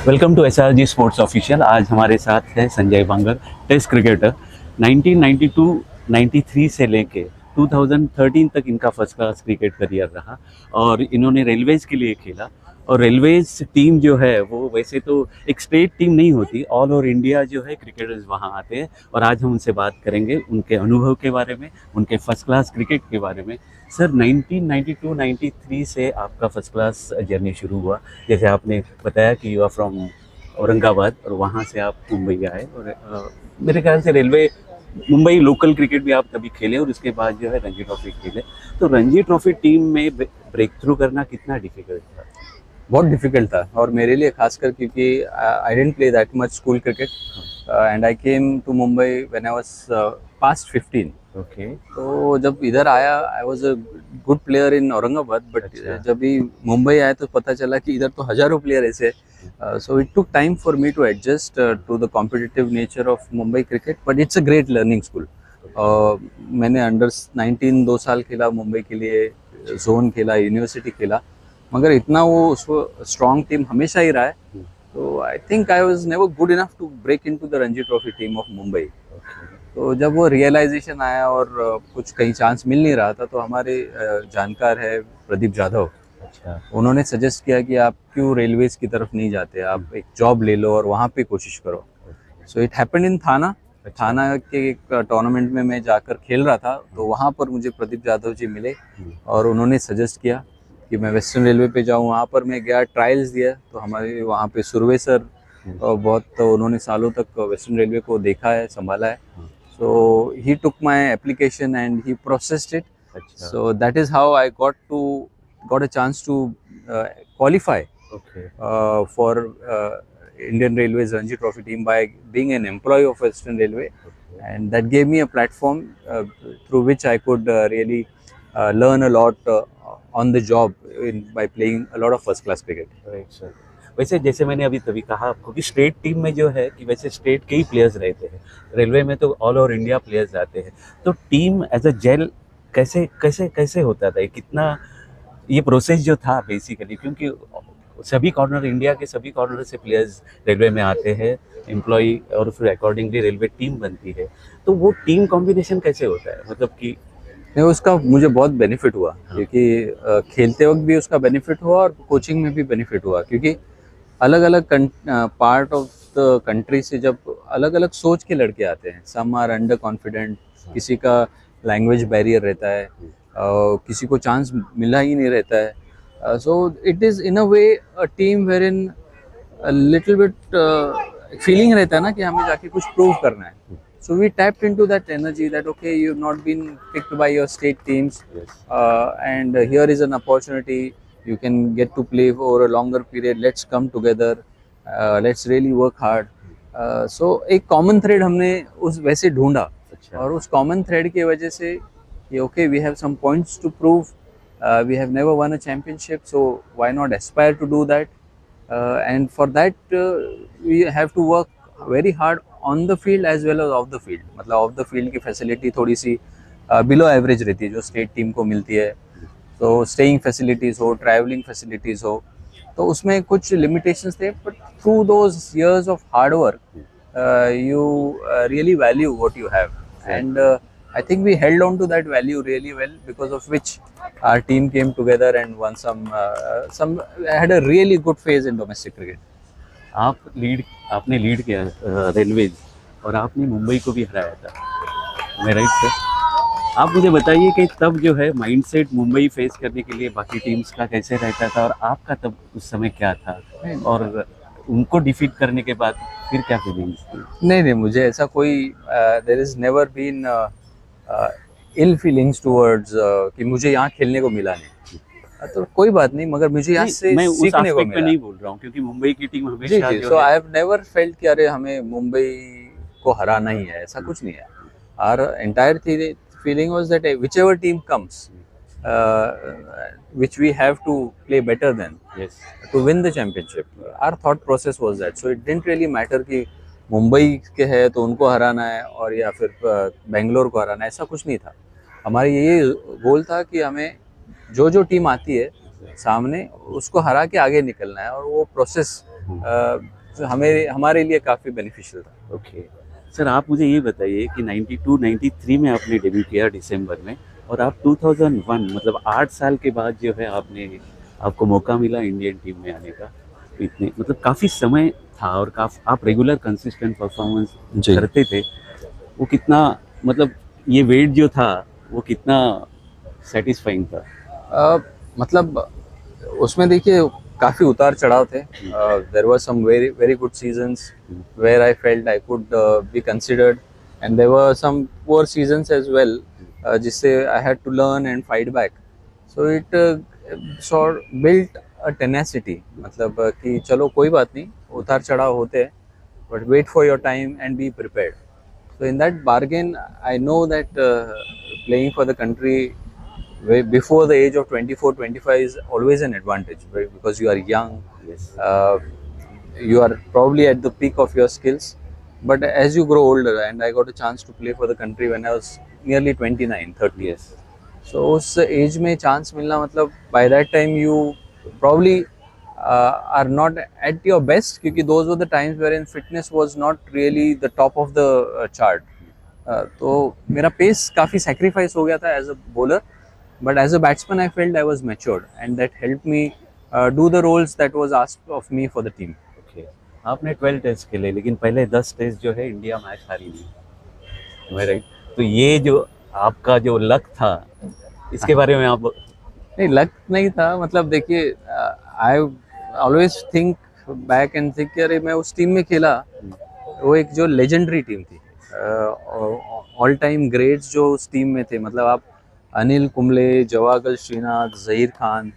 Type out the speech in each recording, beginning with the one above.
Welcome to SRG sports official. आज हमारे साथ है संजय बांगर, टेस्ट क्रिकेटर। 1992-93 से लेके 2013 तक इनका फर्स्ट क्लास क्रिकेट करियर रहा और इन्होंने रेलवेज़ के लिए खेला। और रेलवेज़ टीम जो है वो वैसे तो एक स्टेट टीम नहीं होती, ऑल ओवर इंडिया जो है क्रिकेटर्स वहाँ आते हैं। और आज हम उनसे बात करेंगे उनके अनुभव के बारे में, उनके फर्स्ट क्लास क्रिकेट के बारे में। सर, 1992-93 से आपका फर्स्ट क्लास जर्नी शुरू हुआ। जैसे आपने बताया कि यू आर फ्रॉम औरंगाबाद और वहाँ से आप मुंबई आए और मेरे ख्याल से रेलवे मुंबई लोकल क्रिकेट भी आप तभी खेले और उसके बाद जो है रणजी ट्रॉफी खेले। तो रणजी ट्रॉफी टीम में ब्रेक थ्रू करना कितना डिफिकल्ट था? बहुत डिफिकल्ट था और मेरे लिए खासकर क्योंकि I didn't play that much school cricket and I came to Mumbai when I was past 15। Okay. तो जब इधर आया I was a good player in Aurangabad, but अच्छा। जब भी मुंबई आया तो पता चला कि इधर तो हजारों प्लेयर ऐसे। So it took time for me to adjust to the competitive nature of Mumbai cricket, but it's a great learning school. मैंने अंडर 19 2 साल खेला मुंबई के लिए, जोन खेला, यूनिवर्सिटी खेला, मगर इतना वो उसको स्ट्रॉन्ग टीम हमेशा ही रहा है। तो I think I was never good enough to break into the Ranji Trophy team of Mumbai. तो जब वो रियलाइजेशन आया और कुछ कहीं चांस मिल नहीं रहा था, तो हमारे जानकार है प्रदीप जाधव, अच्छा। उन्होंने सजेस्ट किया कि आप क्यों रेलवेज की तरफ नहीं जाते, आप एक जॉब ले लो और वहाँ पे कोशिश करो। सो इट हैपेंड इन थाना। अच्छा। थाना के एक टूर्नामेंट में मैं जाकर खेल रहा था, तो वहाँ पर मुझे प्रदीप जाधव जी मिले और उन्होंने सजेस्ट किया कि मैं वेस्टर्न रेलवे पे जाऊँ। वहाँ पर मैं गया, ट्रायल्स दिया, तो हमारे वहाँ पे सुरवे सर बहुत, तो उन्होंने सालों तक वेस्टर्न रेलवे को देखा है, संभाला है। So he took my application and he processed it. अच्छा। So that is how I got a chance to qualify okay. for Indian Railways Ranji Trophy team by being an employee of Western Railway, and that gave me a platform through which I could really learn a lot on the job by playing a lot of first class cricket. Right sir. वैसे जैसे मैंने अभी तभी कहा आपको कि state team में जो है कि वैसे स्टेट के ही प्लेयर्स रहते हैं, रेलवे में तो ऑल ओवर इंडिया प्लेयर्स आते हैं। तो टीम एज अ जेल कैसे कैसे कैसे होता था? ये कितना, ये प्रोसेस जो था बेसिकली, क्योंकि सभी कॉर्नर, इंडिया के सभी कॉर्नर से प्लेयर्स रेलवे में आते हैं एम्प्लॉय, और फिर अकॉर्डिंगली रेलवे टीम बनती है। तो वो टीम कॉम्बिनेशन कैसे होता है, मतलब कि? नहीं, उसका मुझे बहुत बेनिफिट हुआ, क्योंकि खेलते वक्त भी उसका बेनिफिट हुआ और कोचिंग में भी बेनिफिट हुआ, क्योंकि अलग अलग पार्ट ऑफ द कंट्री से जब अलग अलग सोच के लड़के आते हैं, सम आर अंडर कॉन्फिडेंट, किसी का लैंग्वेज बैरियर रहता है, किसी को चांस मिला ही नहीं रहता है। So it is in a way a team where in little bit feeling रहता है ना कि हमें जाके कुछ प्रूव करना है। So we tapped into that energy that okay, you've not been picked by your state teams, and here is an opportunity. You can get to play over a longer period. Let's come together. Let's really work hard. So एक common thread हमने उस वैसे ढूंढा, अच्छा। और उस common thread की वजह से कि okay, we have some points to prove. We have never won a championship, so why not aspire to do that? And for that we have to work very hard on the field as well as off the field. मतलब off the field की facility थोड़ी सी below average रहती है जो state team को मिलती है। तो स्टेइंग फैसिलिटीज़ हो, ट्रैवलिंग फैसिलिटीज़ हो, तो उसमें कुछ लिमिटेशंस थे, but through those years of hard work you really value what you have, and I think we held on to that value really well, because of which our team came together and won some had a really good phase in domestic cricket. आपने lead किया railways, और आपने मुंबई को भी हराया था, मैं right sir? आप मुझे बताइए कि तब जो है माइंडसेट मुंबई फेस करने के लिए बाकी टीम्स का कैसे रहता था, और आपका तब उस समय क्या था, और उनको डिफीट करने के बाद फिर क्या फीलिंग्स थी? नहीं, मुझे ऐसा कोई there is never been ill feelings towards कि मुझे यहाँ खेलने को मिला नहीं। तो कोई बात नहीं, मगर मुझे यहाँ से मैं उस सीखने को एस्पेक्ट में मिला। नहीं बोल रहा हूँ, क्योंकि मुंबई की टीम जी हमेशा जी, जो सो है। आई हैव नेवर फेल्ट कि अरे हमें मुंबई को हराना ही है, ऐसा कुछ नहीं है। Our entire feeling was that which ever team comes which we have to play better than yes. to win the championship. Our thought process was that, so it didn't really matter कि मुंबई के है तो उनको हराना है और या फिर बेंगलोर को हराना है, ऐसा कुछ नहीं था। हमारा यही गोल था कि हमें जो टीम आती है सामने, उसको हरा के आगे निकलना है, और वो प्रोसेस तो हमें हमारे लिए काफ़ी बेनिफिशियल था। ओके सर, आप मुझे ये बताइए कि 92-93 में आपने डेब्यू किया दिसंबर में, और आप 2001 मतलब 8 साल के बाद जो है आपको मौका मिला इंडियन टीम में आने का। इतने मतलब काफ़ी समय था, और आप रेगुलर कंसिस्टेंट परफॉर्मेंस जी। करते थे। वो कितना मतलब ये वेट जो था वो कितना सेटिस्फाइंग था? मतलब उसमें देखिए काफ़ी उतार चढ़ाव थे। There were some very very good seasons where I felt I could be considered, and there were some poor seasons as well, जिससे I had to learn and fight back. So it sort built a tenacity, मतलब कि चलो कोई बात नहीं, उतार चढ़ाव होते हैं, but wait for your time and be prepared. So in that bargain, I know that playing for the country before the age of 24, 25 is always an advantage, right? Because you are young, yes, you are probably at the peak of your skills. But as you grow older, and I got a chance to play for the country when I was nearly 29, 30. Yes, So उस as में chance मिलना मतलब by that time you probably are not at your best, क्योंकि those were the times wherein fitness was not really the top of the chart. तो मेरा pace काफ़ी sacrifice हो गया था as a bowler, but as a batsman I felt I was matured, and that helped me do the roles that was asked of me for the team. Okay. आपने 12 test खेले, लेकिन पहले 10 test जो है India match हारी नहीं, right? तो ये जो आपका जो लक था, इसके बारे में आप... नहीं, लक नहीं था, मतलब देखिए I always think back and think अरे मैं उस टीम में खेला, वो एक जो लेजेंडरी टीम थी, ऑल टाइम ग्रेट्स जो उस टीम में थे, मतलब आप अनिल कुंबले, जवागल श्रीनाथ, जहीर खान,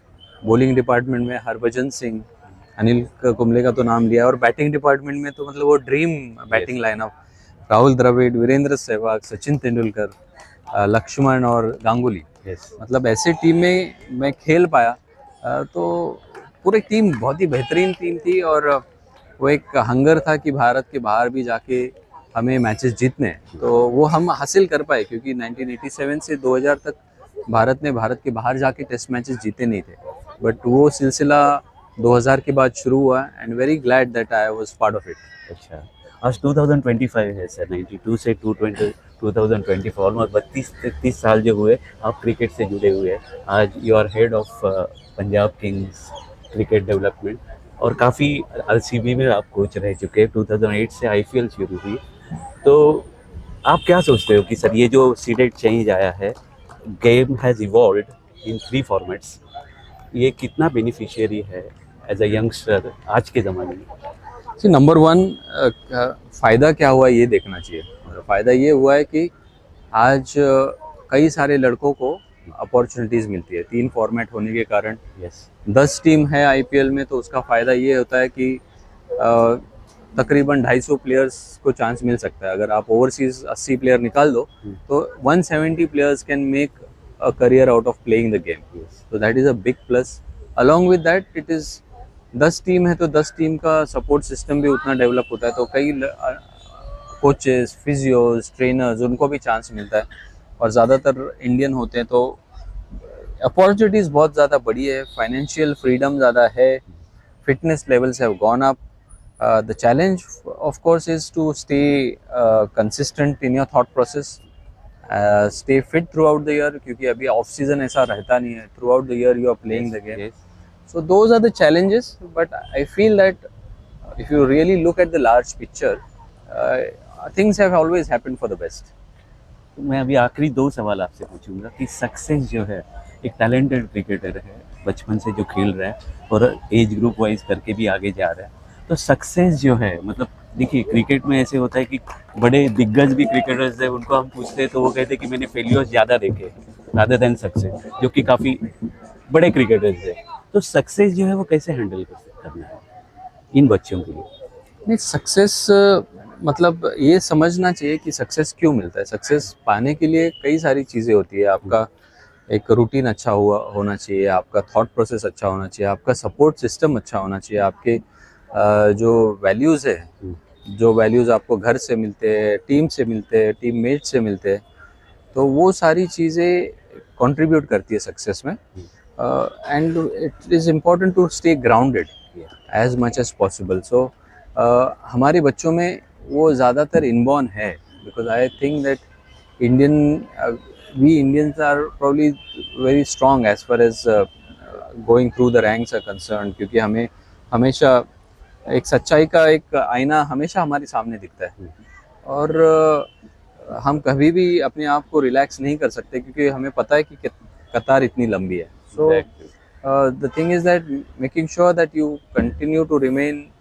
बॉलिंग डिपार्टमेंट में हरभजन सिंह, अनिल कुंबले का तो नाम लिया, और बैटिंग डिपार्टमेंट में तो मतलब वो dream batting lineup, Rahul Dravid, Virender Sehwag, Sachin Tendulkar, Laxman और गांगुली, यस, मतलब ऐसे टीम में मैं खेल पाया। तो पूरी टीम बहुत ही बेहतरीन टीम थी, और वो एक हंगर था कि भारत के बाहर भी जाके हमें मैचेस जीतने हैं। तो वो हम हासिल कर पाए, क्योंकि 1987 से 2000 तक भारत के बाहर जाके टेस्ट मैचेस जीते नहीं थे, बट वो सिलसिला 2000 के बाद शुरू हुआ, and very glad that I was part of it. अच्छा। आज 2025 है सर, 92 से 2024, ऑलमोस्ट 32-33 साल जो हुए आप क्रिकेट से जुड़े हुए हैं। आज you are head of Punjab Kings cricket development, और काफ़ी आरसीबी में आप कोच रह चुके हैं। 2008 से आईपीएल शुरू हुई। तो आप क्या सोचते हो कि सर ये जो सीडेड चेंज आया है, game has evolved in 3 formats, ये कितना बेनिफिशियरी है एज अ यंगस्टर आज के ज़माने में? नंबर वन, फ़ायदा क्या हुआ ये देखना चाहिए। फ़ायदा ये हुआ है कि आज कई सारे लड़कों को अपॉर्चुनिटीज़ मिलती है, 3 फॉर्मेट होने के कारण। यस, 10 टीम है आईपीएल में, तो उसका फ़ायदा ये होता है कि तकरीबन 250 प्लेयर्स को चांस मिल सकता है। अगर आप ओवरसीज 80 प्लेयर निकाल दो, तो 170 players can make a career out of playing the game. तो that is a big plus. Along with that it is 10 team है, तो 10 टीम का सपोर्ट सिस्टम भी उतना डेवलप होता है, तो कई कोचेस, फिजियोज, ट्रेनर्स, उनको भी चांस मिलता है, और ज़्यादातर इंडियन होते हैं, तो अपॉर्चुनिटीज़ बहुत ज़्यादा बड़ी है, फाइनेंशियल फ्रीडम ज़्यादा है, fitness levels have gone up. The challenge, of course, is to stay consistent in your thought process, stay fit throughout the year, क्योंकि अभी ऑफ सीजन ऐसा रहता नहीं है, throughout the year you are playing the game. Yes. So those are the challenges, but I feel that if you really look at the large picture, things have always happened for the best. तो मैं अभी आखिरी 2 सवाल आपसे पूछूंगा कि success जो है, एक टैलेंटेड क्रिकेटर है, बचपन से जो खेल रहा है और एज ग्रुप वाइज करके भी आगे जा रहा है, तो सक्सेस जो है मतलब देखिए क्रिकेट में ऐसे होता है कि बड़े दिग्गज भी क्रिकेटर्स हैं, उनको हम पूछते हैं तो वो कहते हैं कि मैंने फेलियर्स ज़्यादा देखे रादर देन सक्सेस, जो कि काफ़ी बड़े क्रिकेटर्स हैं। तो सक्सेस जो है वो कैसे हैंडल करना है इन बच्चों के लिए? नहीं, सक्सेस मतलब ये समझना चाहिए कि सक्सेस क्यों मिलता है। सक्सेस पाने के लिए कई सारी चीज़ें होती है। आपका एक रूटीन अच्छा होना चाहिए, आपका थॉट प्रोसेस अच्छा होना चाहिए, आपका सपोर्ट सिस्टम अच्छा होना चाहिए, आपके जो वैल्यूज़ है, जो वैल्यूज़ आपको घर से मिलते हैं, टीम से मिलते हैं, टीम मेट से मिलते हैं, तो वो सारी चीज़ें कंट्रीब्यूट करती है सक्सेस में। and it is important to stay grounded as much as possible. So हमारे बच्चों में वो ज़्यादातर इनबॉर्न है, because I think that we Indians are probably very strong as far as going through the ranks are concerned, क्योंकि हमें हमेशा एक सच्चाई का एक आईना हमेशा हमारे सामने दिखता है, और हम कभी भी अपने आप को रिलैक्स नहीं कर सकते क्योंकि हमें पता है कि कतार इतनी लंबी है. So the thing is that making sure that you continue to remain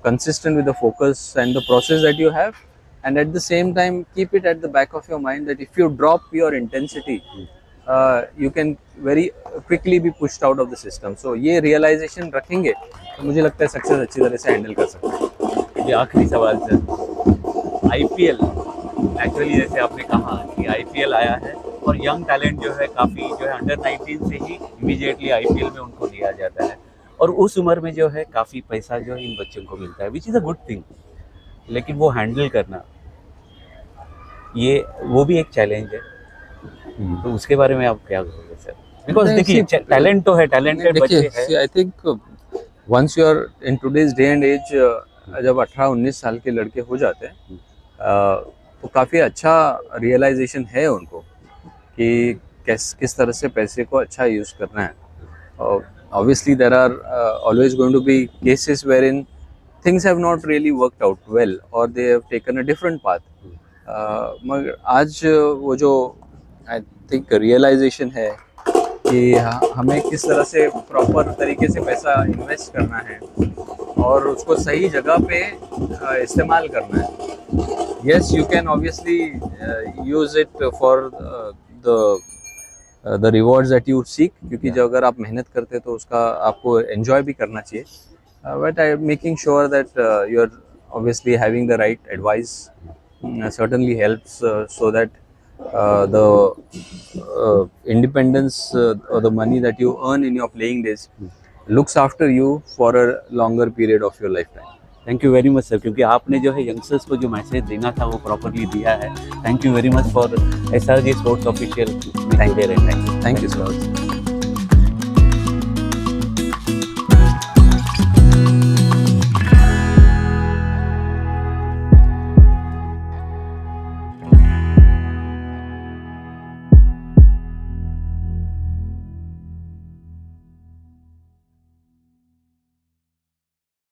consistent with the focus and the process that you have, and at the same time keep it at the back of your mind that if you drop your intensity, you can very quickly be pushed out of the system. So ये realization रखेंगे तो मुझे लगता है success अच्छी तरह से handle कर सकते हैं. ये आखिरी सवाल सर, आईपीएल एक्चुअली जैसे आपने कहा कि आईपीएल आया है और यंग टैलेंट जो है काफ़ी जो है अंडर 19 से ही इमीडिएटली आईपीएल में उनको लिया जाता है, और उस उम्र में जो है काफ़ी पैसा जो है इन बच्चों को मिलता है, which is a good thing. लेकिन वो हैंडल करना ये वो भी एक चैलेंज है. तो उसके बारे में आप क्या कहोगे सर? बिकॉज देखिए टैलेंट तो है, टैलेंटेड बच्चे हैं. I think once you are in today's day and age, जब 18-19 साल के लड़के हो जाते हैं तो काफ़ी अच्छा रियलाइजेशन है उनको कि किस तरह से पैसे को अच्छा यूज़ करना है. Obviously there are always going to be cases wherein things have not really worked out well or they have taken a different path. मगर आज वो जो आई थिंक रियलाइजेशन है कि हमें किस तरह से प्रॉपर तरीके से पैसा इन्वेस्ट करना है और उसको सही जगह पे इस्तेमाल करना है. Yes, you can obviously use it for the rewards that you seek, क्योंकि जब अगर आप मेहनत करते तो उसका आपको enjoy भी करना चाहिए. But making sure that you are obviously having the right advice certainly helps, so that the independence or the money that you earn in your playing days looks after you for a longer period of your lifetime. Thank you very much sir, क्योंकि आपने जो है youngsters को जो message देना था वो properly दिया है. Thank you very much for SRJ sports official. Thank you so much.